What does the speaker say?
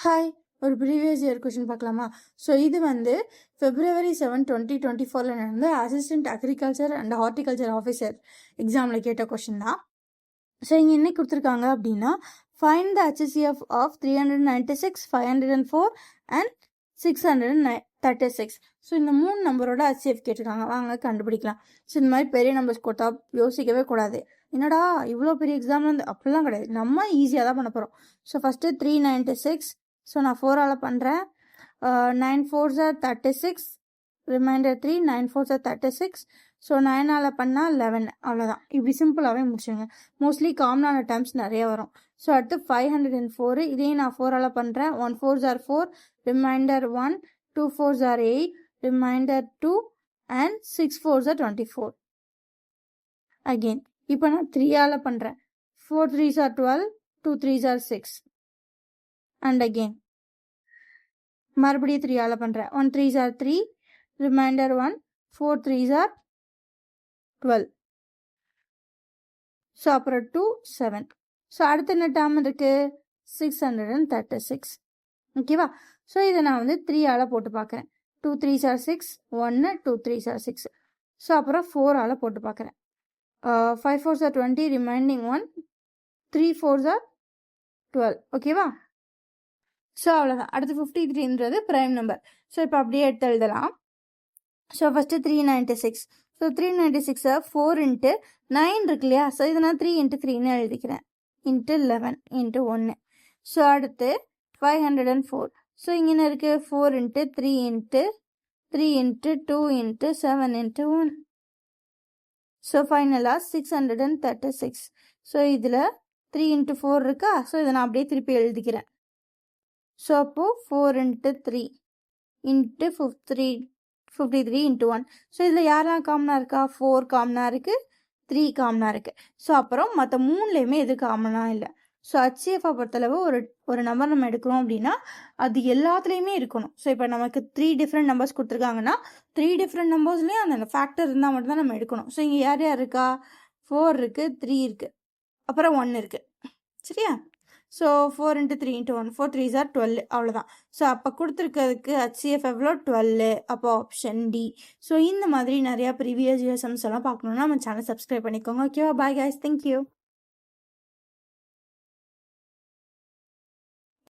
Hi, ஒரு previous year question பார்க்கலாமா? So இது வந்து February 7, 2024 நடந்த assistant agriculture and horticulture officer எக்ஸாமில் கேட்ட கொஷின் தான். ஸோ இங்கே என்ன கொடுத்துருக்காங்க அப்படின்னா, find the HCF of 396, 504 and 636. So இந்த 3 நம்பரோட HCF கேட்டிருக்காங்க. வாங்க கண்டுபிடிக்கலாம். ஸோ இந்த மாதிரி பெரிய நம்பர்ஸ் கொடுத்தா யோசிக்கவே கூடாது. என்னடா இவ்வளோ பெரிய எக்ஸாம் வந்து அப்படிலாம் கிடையாது, நம்ம ஈஸியாக தான் பண்ண போகிறோம். So first 396. ஸோ நான் 4ஆல் பண்ணுறேன். 9 4s are 36, reminder 3, 9 4s are 36. So 9ஆல் பண்ணால் 11, அவ்வளோதான். இப்படி சிம்பிளாகவே முடிச்சுங்க. மோஸ்ட்லி காமனான டேர்ம்ஸ் நிறைய வரும். ஸோ அடுத்து 504, இதையும் நான் 4ஆல் பண்ணுறேன். 1 4s are 4, remainder 1, 2 4s are 8, remainder 2 and 6 4s are 24. Again இப்போ நான் 3ஆல் பண்ணுறேன். 4 3s are 12, 2 3s are 6. And again மறுபடியும் 3ஆல் பண்ணுறேன். 1 3s are 3, reminder 1, 4 3s are 12. So அப்புறம் 2 7. ஸோ அடுத்த என்ன டேர்ம் இருக்கு? 636. ஓகேவா? ஸோ இதை நான் வந்து 3ஆல் போட்டு பார்க்குறேன். 2 3s are 6, 1 2 3s are 6. So அப்புறம் 4ஆல் போட்டு பார்க்குறேன். 5 4s are 20, reminding 1, 3 4s are 12. ஓகேவா? ஸோ அவ்வளோதான். அடுத்து 53ன்றது ப்ரைம் நம்பர். ஸோ இப்போ அப்படியே எடுத்து எழுதலாம். So first 396. ஸோ 396 4 இன்ட்டு 9 இருக்கு இல்லையா? ஸோ இதை நான் 3 × 3ன்னு எழுதிக்கிறேன். Into 11 into 1. ஸோ அடுத்து 504. ஸோ இங்கே இருக்குது 4 × 3 into 3 into 2 into 7 into 1. So ஃபைனலாக 636. ஸோ இதில் 3 × 4 இருக்கா? ஸோ இதை நான் அப்படியே திருப்பி எழுதிக்கிறேன். ஸோ அப்போது 4 × 3 இன்ட்டு 53 இன்ட்டு 1. ஸோ இதில் யாரெல்லாம் காமனாக இருக்கா? 4 காமனாக இருக்குது, 3 காமனாக இருக்குது. ஸோ அப்புறம் மற்ற 3லேயுமே எது காமனாக இல்லை. ஸோ HCF பொறுத்தளவு ஒரு நம்பர் நம்ம எடுக்கிறோம் அப்படின்னா அது எல்லாத்துலேயுமே இருக்கணும். ஸோ இப்போ நமக்கு 3 டிஃப்ரெண்ட் நம்பர்ஸ் கொடுத்துருக்காங்கன்னா 3 டிஃப்ரெண்ட் நம்பர்ஸ்லேயும் அந்த ஃபேக்டர் இருந்தால் மட்டும்தான் நம்ம எடுக்கணும். ஸோ இங்கே யார் யார் இருக்கா? 4 இருக்குது, 3 இருக்குது, அப்புறம் 1 இருக்குது. சரியா? ஸோ 4 × 3 × 1, 4 3s are 12, அவ்வளோதான். ஸோ அப்போ கொடுத்துருக்கிறதுக்கு HCF எவ்வளோ? 12. அப்போ ஆப்ஷன் டி. ஸோ இந்த மாதிரி நிறையா ப்ரீவியஸ் இயர் சம்ஸ் எல்லாம் பார்க்கணுன்னா நம்ம சேனல் சப்ஸ்கிரைப் பண்ணிக்கோங்க. ஓகேவா? Bye guys, thank you.